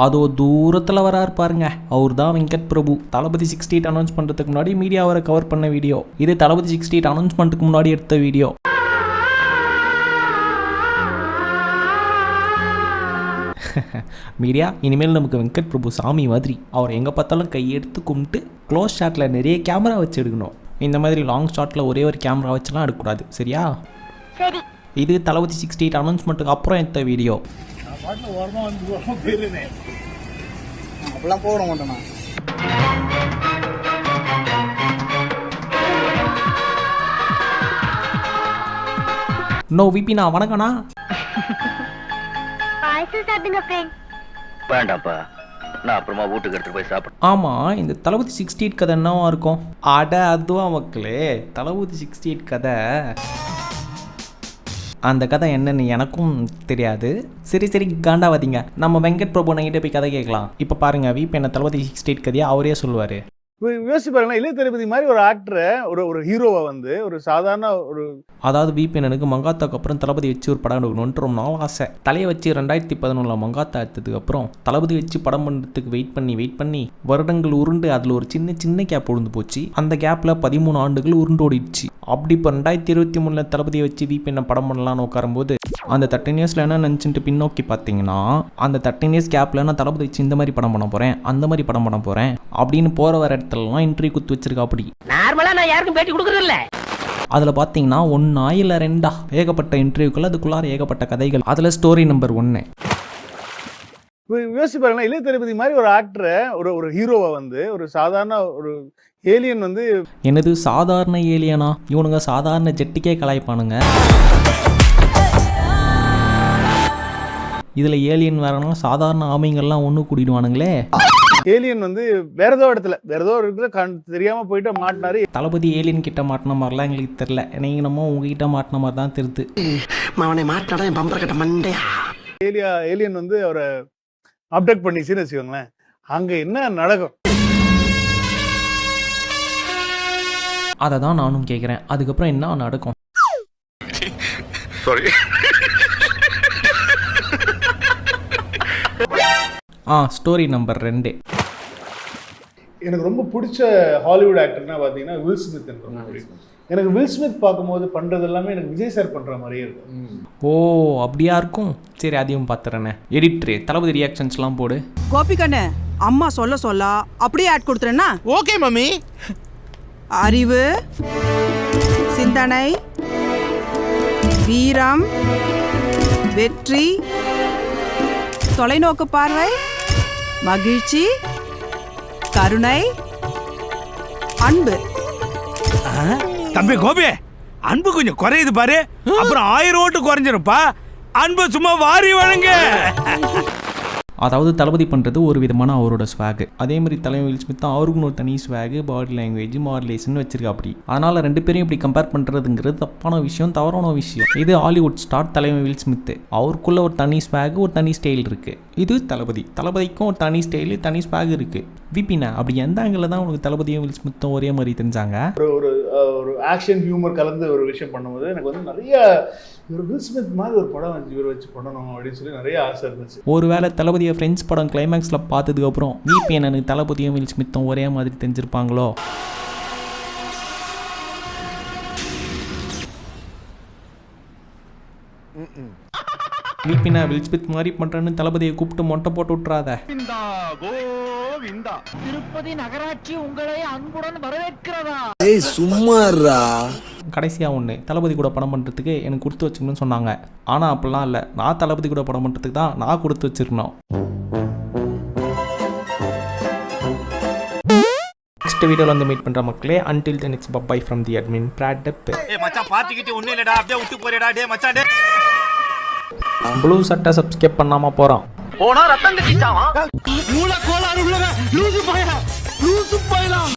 அதோ தூரத்தில் வராரு பாருங்க, அவர் தான் வெங்கட் பிரபு. தளபதி 68 அனௌன்ஸ் பண்ணுறதுக்கு முன்னாடி மீடியா அவரை கவர் பண்ண வீடியோ இது. தளபதி 68 அனௌன்ஸ்மெண்ட்டுக்கு முன்னாடி எடுத்த வீடியோ. மீடியா இனிமேல் நமக்கு வெங்கட் பிரபு சாமி மாதிரி. அவர் எங்கே பார்த்தாலும் கையெடுத்து கும்பிட்டு க்ளோஸ் ஷாட்டில் நிறைய கேமரா வச்சு எடுக்கணும். இந்த மாதிரி லாங் ஷாட்டில் ஒரே ஒரு கேமரா வச்சுலாம் எடுக்கக்கூடாது, சரியா? இது தளபதி 68 அனௌன்ஸ்மெண்ட்டுக்கு அப்புறம் எடுத்த வீடியோ. நோ விபினா, வணக்கண்ணா. வேண்டாப்பா, நான் அப்புறமா வீட்டுக்கு எடுத்து போய் சாப்பிடு. ஆமா, இந்த தளபதி 68 கதை என்னவா இருக்கும்? அட அதுவா மக்களே, தளபதி 68 கதை. அந்த கதை என்னன்னு எனக்கும் தெரியாது. சரி காண்டாவாதீங்க, நம்ம வெங்கட் பிரபு நைட்டே போய் கதை கேட்கலாம். இப்போ பாருங்க, வீப் என்ன தளபதி 68 கதையை அவரே சொல்லுவார். யோசிச்சு பாருங்களா, இளைய தளபதி மாதிரி ஒரு ஆக்டரை, ஒரு ஹீரோவை வந்து ஒரு சாதாரண ஒரு, அதாவது வீப்பெனனுக்கு மங்காத்தாக்கு அப்புறம் தளபதி வச்சு ஒரு படம் எடுக்கணும்னு ரொம்ப நாள் ஆசை. தலையை வச்சு 2011 மங்காத்தா எடுத்ததுக்கு அப்புறம் தளபதி வச்சு படம் பண்ணுறதுக்கு வெயிட் பண்ணி வருடங்கள் உருண்டு அதில் ஒரு சின்ன கேப் உழுந்து போச்சு. அந்த கேப்பில் 13 ஆண்டுகள் உருண்டு ஓடிடுச்சு. அப்படி இப்போ 2023 தளபதியை வச்சு வீப்பெண்ணை படம் பண்ணலான்னு உட்காரும்போது அந்த 13 இயர்ஸில் என்ன நினச்சிட்டு பின்னோக்கி பார்த்தீங்கன்னா, அந்த 13 இயர்ஸ் கேப்பில் நான் தளபதி வச்சு இந்த மாதிரி படம் பண்ண போகிறேன், அந்த மாதிரி படம் பண்ண போகிறேன் அப்படின்னு போகிற வர இடத்துலலாம் இன்டர்வியூ குத்து வச்சிருக்கா. அப்படி நார்மலா நான் யாருக்கும் பேட்டி கொடுக்கறதில்ல. அதில் பார்த்தீங்கன்னா 1 இல்ல 2 ஏகப்பட்ட இன்டர்வியூக்கள், அதுக்குள்ளார ஏகப்பட்ட கதைகள். அதில் ஸ்டோரி நம்பர் 1. யோசிச்சு பாருங்களா, இளைய தளபதி மாதிரி ஒரு ஆக்டரை, ஒரு ஹீரோவை வந்து ஒரு சாதாரண ஒரு ஏலியன் வந்து, என்னது சாதாரண ஏலியனா? இவனுங்க சாதாரண ஜெட்டுக்கே கலாய்ப்பானுங்க. இதில் ஏலியன் வேறனா சாதாரண ஆமைங்கள்லாம் ஒன்று கூட்டிடுவானுங்களே. ஏலியன் வந்து வேற ஏதோ இடத்துல தெரியாம போயிட்டு மாட்டினாரு. தளபதி ஏலியன் கிட்ட மாட்டின மாதிரிலாம் எங்களுக்கு தெரியல. நீங்க நம்ம உங்ககிட்ட மாட்டின மாதிரி தான் தெரியுது. ஏலியன் வந்து அவரை அப்டக்ட் பண்ணிச்சுன்னு வச்சுக்கோங்களேன், அங்க என்ன நடக்கும்? அதை தான் நானும் கேட்குறேன். அதுக்கப்புறம் என்ன நடக்கும்? Story number 2. எனக்கு ரொம்ப பிடிச்ச ஹாலிவுட் ஆக்டர்னா பார்த்தீங்கன்னா வில் ஸ்மித். எனக்கு வில் ஸ்மித் பார்க்கும்போது பண்ணுறது எல்லாமே எனக்கு விஜய் சார் பண்ணுற மாதிரியே இருக்கும். ஓ அப்படியா இருக்கும். சரி அதையும் பார்த்துறேண்ணே. எடிட்ரு தளபதி ரியாக்ஷன்ஸ்லாம் போடு. கோபிகண்ணே, அம்மா சொல்ல அப்படியே ஆட் கொடுத்துறேன்னா? Okay mummy. அறிவு, சிந்தனை, வீரம், வெற்றி, தொலைநோக்கு பார்வை, மகிழ்ச்சி, கருணை, அன்பு. தம்பி கோபி, அன்பு கொஞ்சம் குறையுது பாரு, அப்புறம் 1000 ஓட்டு குறைஞ்சிருப்பா. அன்பு சும்மா வாரி வழங்க. அதாவது தளபதி பண்ணுறது ஒரு விதமான அவரோட ஸ்வாகு. அதே மாதிரி தலைமை வில் ஸ்மித் தான் அவருக்குன்னு ஒரு தனி ஸ்வாகு, பாடி லாங்குவேஜ், மாடுலேஷன் வச்சிருக்கா. அப்படி அதனால் 2 பேரையும் இப்படி கம்பேர் பண்ணுறதுங்கிறது தப்பான விஷயம், தவறான விஷயம். இது ஹாலிவுட் ஸ்டார் தலைமை வில் ஸ்மித். அவருக்குள்ள ஒரு தனி ஸ்வாகு, ஒரு தனி ஸ்டைல் இருக்குது. இது தளபதிக்கும் ஒரு தனி ஸ்டைலு, தனி ஸ்வாக் இருக்குது. விபினா, அப்படி எந்த ஆங்கிளில் தான் உங்களுக்கு தளபதியும் வில் ஸ்மித்தும் ஒரே மாதிரி தெரிஞ்சாங்க? ஒரு ஆக்ஷன் ஹியூமர் கலந்து ஒரு விஷயம் பண்ணும்போது எனக்கு வந்து நிறைய வில் ஸ்மித் மாதிரி ஒரு படம் இவர் வச்சு பண்ணணும் அப்படின்னு சொல்லி நிறைய ஆசை இருந்துச்சு. ஒருவேளை தளபதியை ஃப்ரெண்ட்ஸ் படம் கிளைமேக்ஸில் பார்த்ததுக்கு அப்புறம் விபிஎன் தளபதியும் வில் ஸ்மித்தும் ஒரே மாதிரி தெரிஞ்சிருப்பாங்களோ? விபினா வில் ஸ்மித் மாதிரி பண்றேன்னு தளபதியை கூப்பிட்டு மொட்டை போட்டு விட்டுறாத. திருப்பதி நகராட்சி உங்களை அன்புடன் வரவேற்கிறதா? சும்மாறா. கடைசியாக ஒன்று, தளபதி கூட படம் பண்ணுறதுக்கு எனக்கு கொடுத்து வச்சுக்கணும்னு சொன்னாங்க. ஆனால் அப்படிலாம் இல்லை, நான் தளபதி கூட படம் பண்ணுறதுக்கு தான் நான் கொடுத்து வச்சிருக்கணும். நெக்ஸ்ட் வீடியோவில் வந்து மீட் பண்ணுற மக்களே. Until then it's bye from the admin brat. Blue சட்டை சப்ஸ்கிரைப் பண்ணாமல் போகிறான். போனா ரத்தம் கட்டிச்சாவா? மூல கோளாறு உள்ளவன் லூசு பையன்.